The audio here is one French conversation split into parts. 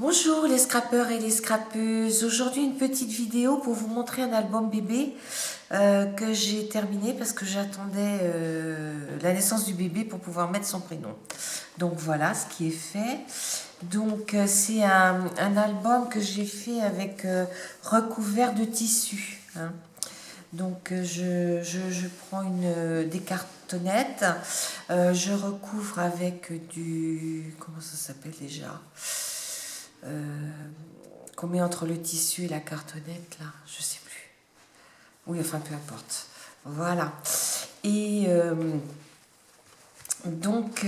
Bonjour les scrappeurs et les scrappeuses. Aujourd'hui une petite vidéo pour vous montrer un album bébé que j'ai terminé parce que j'attendais la naissance du bébé pour pouvoir mettre son prénom. Donc voilà ce qui est fait. Donc c'est un album que j'ai fait avec recouvert de tissu, hein. Donc je prends des cartonnettes, je recouvre avec du... Comment ça s'appelle déjà, qu'on met entre le tissu et la cartonnette, là, je sais plus. Oui, enfin, peu importe. Voilà. Et donc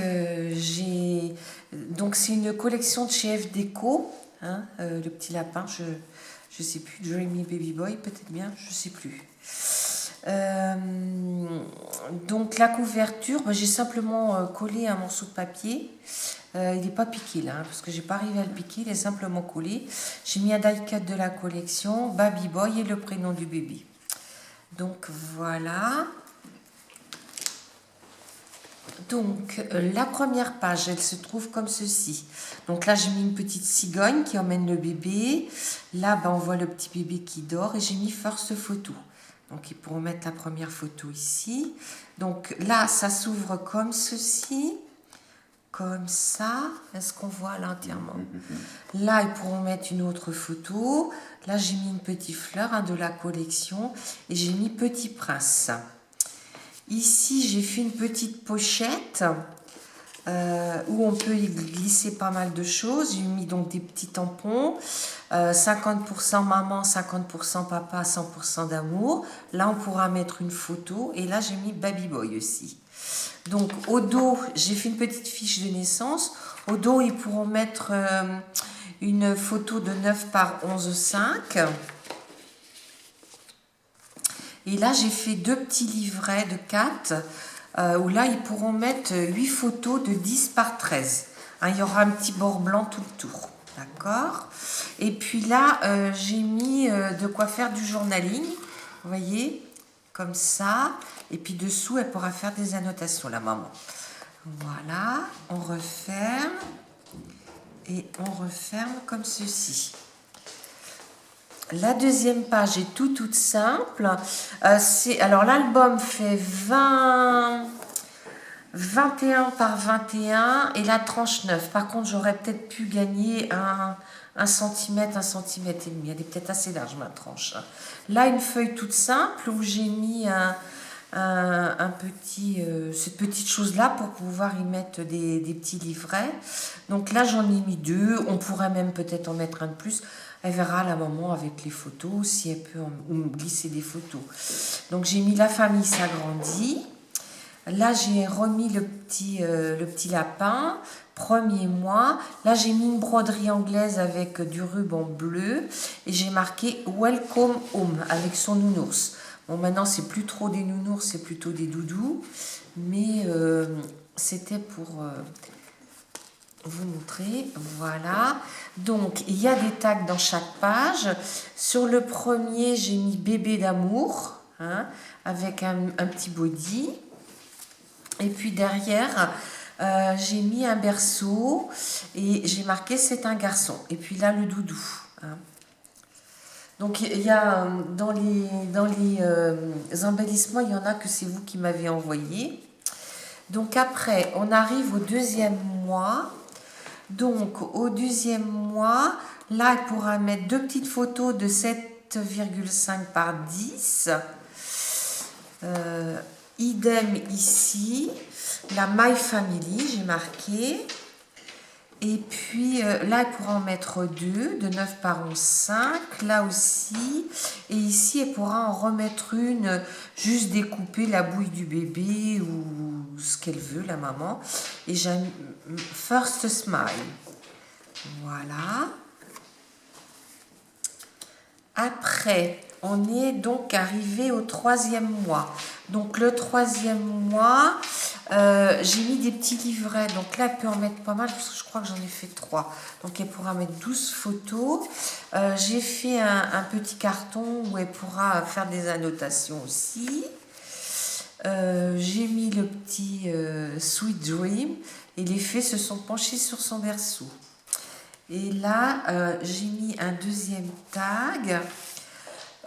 c'est une collection de chez F Déco, hein, le petit lapin, je sais plus, Dreamy Baby Boy, peut-être bien, je sais plus. Euh, donc la couverture, j'ai simplement collé un morceau de papier. Il n'est pas piqué là, hein, parce que j'ai pas arrivé à le piquer, il est simplement collé. J'ai mis un die cut de la collection, Baby Boy et le prénom du bébé. Donc voilà. Donc la première page, elle se trouve comme ceci. Donc là j'ai mis une petite cigogne qui emmène le bébé. Là on voit le petit bébé qui dort et j'ai mis first photo. Donc ils pourront mettre la première photo ici. Donc là ça s'ouvre comme ceci. Comme ça, est-ce qu'on voit l'entièrement? Là, ils pourront mettre une autre photo. Là, j'ai mis une petite fleur, hein, de la collection et j'ai mis Petit Prince. Ici, j'ai fait une petite pochette où on peut y glisser pas mal de choses. J'ai mis donc des petits tampons, 50% maman, 50% papa, 100% d'amour. Là, on pourra mettre une photo et là, j'ai mis Baby Boy aussi. Donc au dos, j'ai fait une petite fiche de naissance. Au dos, ils pourront mettre une photo de 9 par 11,5. Et là, j'ai fait deux petits livrets de 4, où là, ils pourront mettre 8 photos de 10 par 13. Hein, il y aura un petit bord blanc tout le tour. D'accord? Et puis là, j'ai mis de quoi faire du journaling. Vous voyez? Comme ça. Et puis dessous, elle pourra faire des annotations, la maman. Voilà, on referme et on referme comme ceci. La deuxième page est toute simple. Alors l'album fait 21 par 21 et la tranche 9. Par contre, j'aurais peut-être pu gagner un centimètre, un centimètre et demi. Elle est peut-être assez large, ma tranche. Là, une feuille toute simple où j'ai mis cette petite chose là pour pouvoir y mettre des petits livrets. Donc là j'en ai mis deux, on pourrait même peut-être en mettre un de plus. Elle verra la maman avec les photos si elle peut glisser des photos. Donc j'ai mis la famille s'agrandit. Là j'ai remis le petit lapin, premier mois. Là j'ai mis une broderie anglaise avec du ruban bleu et j'ai marqué Welcome Home avec son nounours. Bon, maintenant, c'est plus trop des nounours, c'est plutôt des doudous. Mais c'était pour vous montrer. Voilà. Donc, il y a des tags dans chaque page. Sur le premier, j'ai mis bébé d'amour, hein, avec un petit body. Et puis derrière, j'ai mis un berceau et j'ai marqué c'est un garçon. Et puis là, le doudou, hein. Donc il y a dans les embellissements, il y en a que c'est vous qui m'avez envoyé. Donc après, on arrive au deuxième mois. Donc au deuxième mois, là, elle pourra mettre deux petites photos de 7,5 par 10. Idem ici, la My Family, j'ai marqué. Et puis là, elle pourra en mettre deux, de 9 par 11,5, là aussi. Et ici, elle pourra en remettre une, juste découper la bouille du bébé ou ce qu'elle veut, la maman. Et j'ai First Smile. Voilà. Après, on est donc arrivé au troisième mois. Donc le troisième mois, j'ai mis des petits livrets. Donc là, elle peut en mettre pas mal, parce que je crois que j'en ai fait 3. Donc elle pourra mettre 12 photos. J'ai fait un petit carton où elle pourra faire des annotations aussi. J'ai mis le petit Sweet Dream et les fées se sont penchées sur son berceau. Et là, j'ai mis un deuxième tag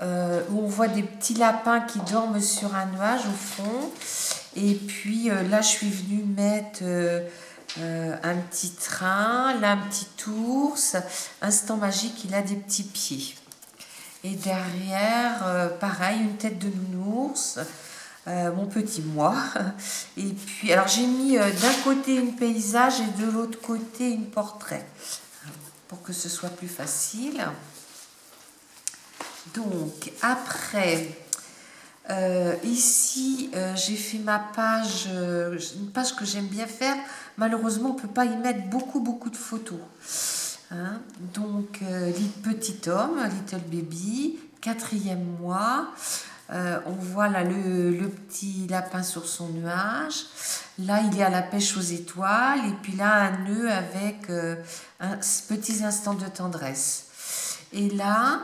où on voit des petits lapins qui dorment sur un nuage au fond. Et puis là, je suis venue mettre un petit train, là un petit ours. Instant magique, il a des petits pieds. Et derrière, pareil, une tête de nounours. Mon petit moi. Et puis, alors j'ai mis d'un côté une paysage et de l'autre côté une portrait pour que ce soit plus facile. Donc, après, ici, j'ai fait ma page, une page que j'aime bien faire. Malheureusement, on ne peut pas y mettre beaucoup de photos. Hein. Donc, petit homme, little baby, 4e mois. On voit là le petit lapin sur son nuage. Là, il est à la pêche aux étoiles. Et puis là, un nœud avec petits instants de tendresse. Et là,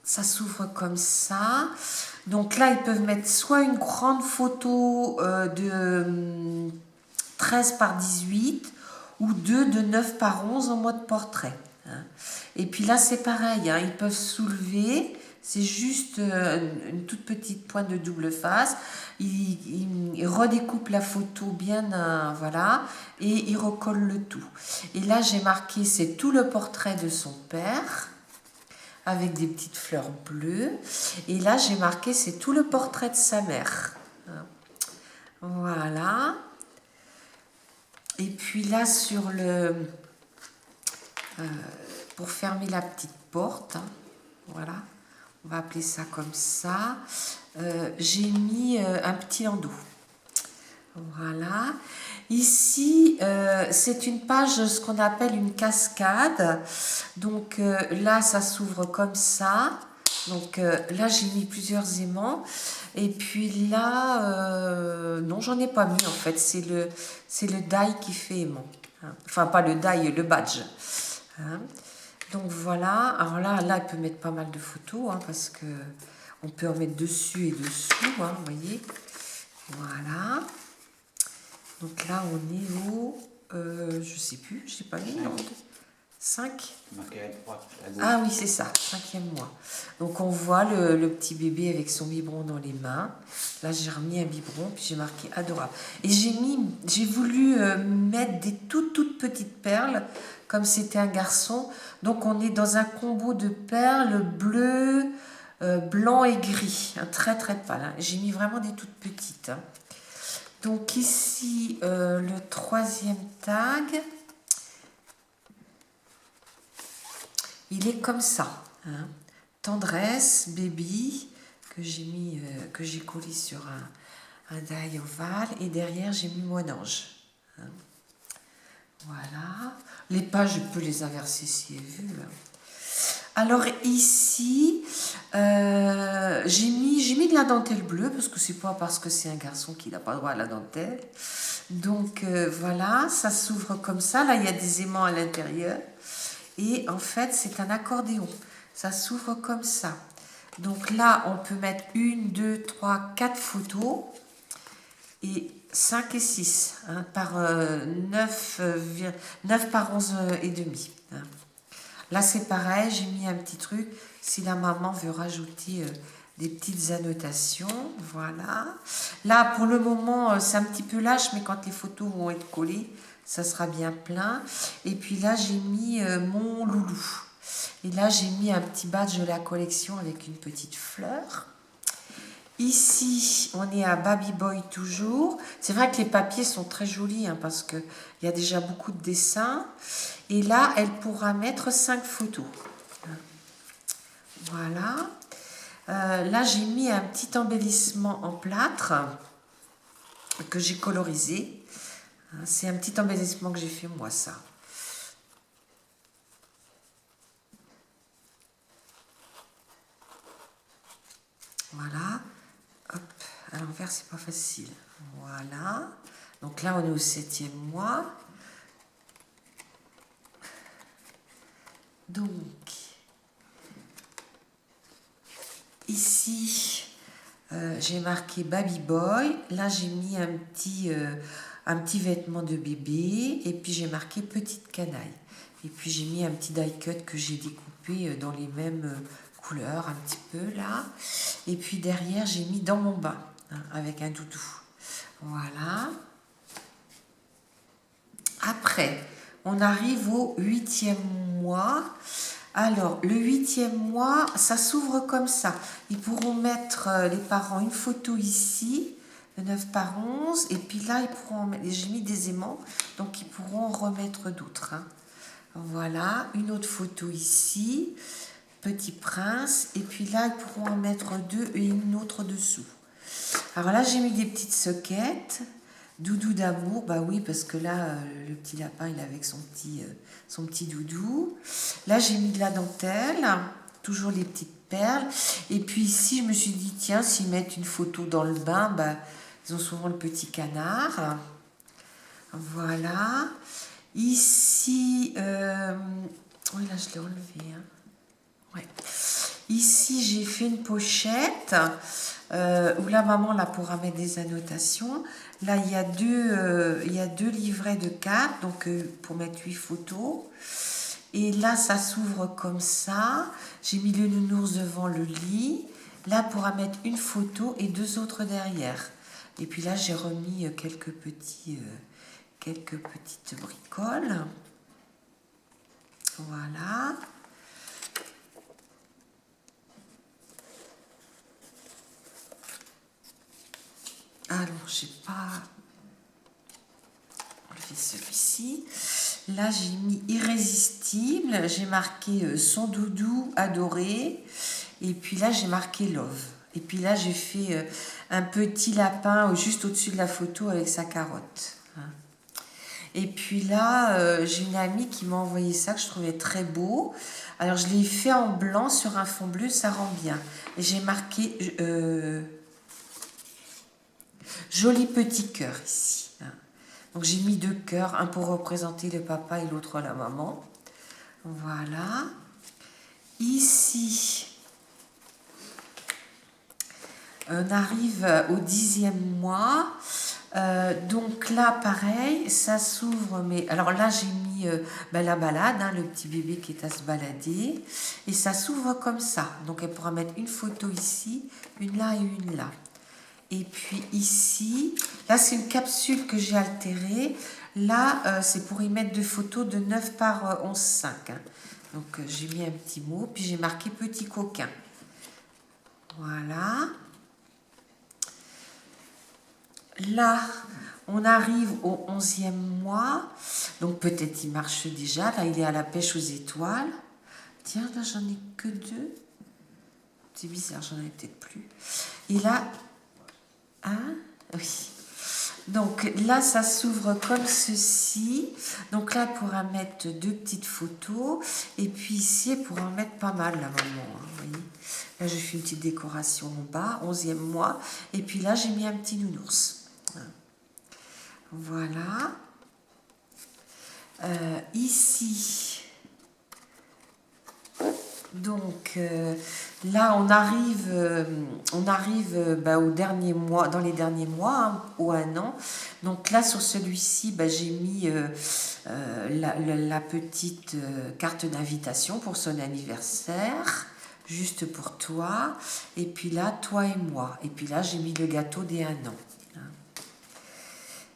ça s'ouvre comme ça. Donc là, ils peuvent mettre soit une grande photo de 13 par 18 ou deux de 9 par 11 en mode portrait. Hein. Et puis là, c'est pareil, hein, ils peuvent soulever, c'est juste une toute petite pointe de double face. Ils redécoupent la photo bien, voilà, et ils recollent le tout. Et là, j'ai marqué, c'est tout le portrait de son père, avec des petites fleurs bleues. Et là, j'ai marqué, c'est tout le portrait de sa mère. Voilà. Et puis là, sur le... pour fermer la petite porte, hein, voilà, on va appeler ça comme ça, j'ai mis un petit landau. Voilà. Ici, c'est une page, ce qu'on appelle une cascade. Donc là, ça s'ouvre comme ça. Donc là, j'ai mis plusieurs aimants. Et puis là, non, j'en ai pas mis en fait. C'est le die qui fait aimant. Hein. Enfin, pas le die, le badge. Hein. Donc voilà. Alors là, il peut mettre pas mal de photos hein, parce que on peut en mettre dessus et dessous. Hein, vous voyez. Voilà. Donc là, on est au, je sais plus, je sais pas mis, 5. Ah oui, c'est ça, 5e mois. Donc on voit le petit bébé avec son biberon dans les mains. Là, j'ai remis un biberon, puis j'ai marqué adorable. Et j'ai voulu mettre des toutes petites perles, comme c'était un garçon. Donc on est dans un combo de perles bleues, blanc et gris, hein, très pâle. Hein. J'ai mis vraiment des toutes petites. Hein. Donc ici, le 3e tag, il est comme ça. Hein. Tendresse, baby, que j'ai mis, que j'ai collé sur un die ovale. Et derrière, j'ai mis moi d'ange. Hein. Voilà. Les pages, je peux les inverser si elle veut. Alors ici, j'ai mis de la dentelle bleue, parce que c'est pas parce que c'est un garçon qu'il n'a pas droit à la dentelle. Donc voilà, ça s'ouvre comme ça. Là, il y a des aimants à l'intérieur. Et en fait, c'est un accordéon. Ça s'ouvre comme ça. Donc là, on peut mettre 1, 2, 3, 4 photos. Et 5 et 6, hein, par 9 par 11 et demi. Hein. Là, c'est pareil, j'ai mis un petit truc. Si la maman veut rajouter des petites annotations, voilà. Là, pour le moment, c'est un petit peu lâche, mais quand les photos vont être collées, ça sera bien plein. Et puis là, j'ai mis mon loulou. Et là, j'ai mis un petit badge de la collection avec une petite fleur. Ici, on est à Baby Boy toujours. C'est vrai que les papiers sont très jolis hein, parce qu'il y a déjà beaucoup de dessins. Et là, elle pourra mettre 5 photos. Voilà. Là, j'ai mis un petit embellissement en plâtre que j'ai colorisé. C'est un petit embellissement que j'ai fait moi, ça. Voilà. Hop, à l'envers, c'est pas facile. Voilà. Donc là, on est au 7e mois. Donc, ici, j'ai marqué Baby Boy. Là, j'ai mis un petit un petit vêtement de bébé, et puis j'ai marqué petite canaille. Et puis j'ai mis un petit die cut que j'ai découpé dans les mêmes couleurs, un petit peu là. Et puis derrière, j'ai mis dans mon bain, hein, avec un doudou. Voilà. Après, on arrive au 8e mois. Alors, le 8e mois, ça s'ouvre comme ça. Ils pourront mettre, les parents, une photo ici, de 9 par 11. Et puis là, ils pourront mettre, j'ai mis des aimants, donc ils pourront en remettre d'autres, hein. Voilà, une autre photo ici, Petit Prince. Et puis là, ils pourront en mettre 2 et une autre dessous. Alors là, j'ai mis des petites soquettes. Doudou d'amour, bah oui, parce que là, le petit lapin, il est avec son petit doudou. Là, j'ai mis de la dentelle, toujours les petites perles. Et puis ici, je me suis dit, tiens, s'ils mettent une photo dans le bain, bah, ils ont souvent le petit canard. Voilà. Ici, oui, là, je l'ai enlevé, hein. Ouais. Ici, j'ai fait une pochette où la maman là pourra mettre des annotations. Là, il y a deux livrets de cartes, donc pour mettre 8 photos. Et là, ça s'ouvre comme ça. J'ai mis le nounours devant le lit. Là, pourra mettre une photo et 2 autres derrière. Et puis là, j'ai remis quelques petites bricoles. Voilà. Alors, j'ai pas enlevé celui-ci. Là, j'ai mis irrésistible. J'ai marqué son doudou adoré. Et puis là, j'ai marqué love. Et puis là, j'ai fait un petit lapin juste au-dessus de la photo avec sa carotte. Et puis là, j'ai une amie qui m'a envoyé ça que je trouvais très beau. Alors, je l'ai fait en blanc sur un fond bleu, ça rend bien. Et j'ai marqué joli petit cœur ici. Donc j'ai mis 2 cœurs, un pour représenter le papa et l'autre la maman. Voilà. Ici, on arrive au 10e mois. Donc là, pareil, ça s'ouvre. Mais alors là, j'ai mis la balade, hein, le petit bébé qui est à se balader. Et ça s'ouvre comme ça. Donc elle pourra mettre une photo ici, une là et une là. Et puis ici, là c'est une capsule que j'ai altérée. Là, c'est pour y mettre 2 photos de 9 par 11,5. Hein. Donc j'ai mis un petit mot, puis j'ai marqué petit coquin. Voilà. Là, on arrive au 11e mois. Donc peut-être il marche déjà. Là, il est à la pêche aux étoiles. Tiens, là, j'en ai que 2. C'est bizarre, j'en ai peut-être plus. Et là... Hein? Oui. Donc là, ça s'ouvre comme ceci. Donc là, elle pourra mettre 2 petites photos. Et puis ici, elle pourra en mettre pas mal, la maman. Hein, vous voyez. Là, je fais une petite décoration en bas, 11e mois. Et puis là, j'ai mis un petit nounours. Voilà. Ici... Donc là, on arrive au dernier mois, dans les derniers mois, hein, au 1 an. Donc là, sur celui-ci, j'ai mis la petite carte d'invitation pour son anniversaire, juste pour toi. Et puis là, toi et moi. Et puis là, j'ai mis le gâteau des 1 an.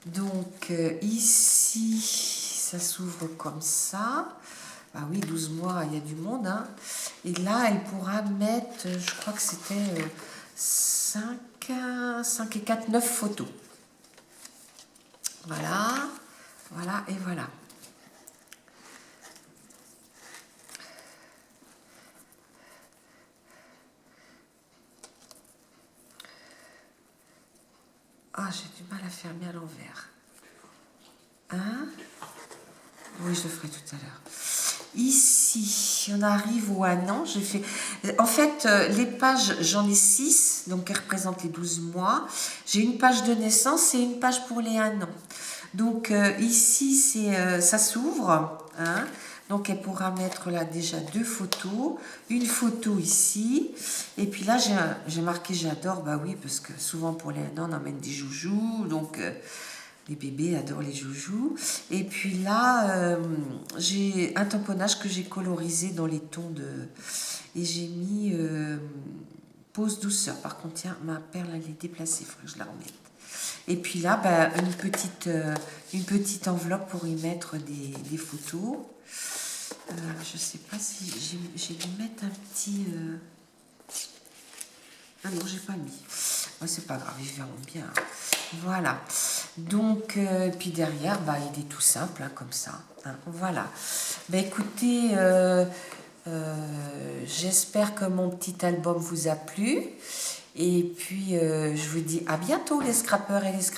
Donc ici, ça s'ouvre comme ça. Ah oui, 12 mois, il y a du monde. Hein. Et là, elle pourra mettre, je crois que c'était 5 et 4, 9 photos. Voilà, voilà et voilà. Ah, j'ai du mal à faire bien à l'envers. Hein? Oui, je le ferai tout à l'heure. Ici, on arrive au 1 an. En fait, les pages, j'en ai 6, donc elles représentent les 12 mois. J'ai une page de naissance et une page pour les 1 an. Donc ici, ça s'ouvre. Hein. Donc elle pourra mettre là déjà 2 photos. Une photo ici. Et puis là, j'ai marqué j'adore. Bah oui, parce que souvent pour les 1 an, on emmène des joujoux. Donc Les bébés adorent les joujoux. Et puis là, j'ai un tamponnage que j'ai colorisé dans les tons de... Et j'ai mis pause douceur. Par contre, tiens, ma perle, elle est déplacée, il faudrait que je la remette. Et puis là, bah, une petite enveloppe pour y mettre des photos. Je ne sais pas si j'ai dû mettre un petit... Ah non, j'ai pas mis. Oh, c'est pas grave, ils verront bien. Voilà. Donc, puis derrière, bah, il est tout simple, hein, comme ça. Hein, voilà. Bah, écoutez, j'espère que mon petit album vous a plu. Et puis, je vous dis à bientôt, les scrappeurs et les scrappeurs.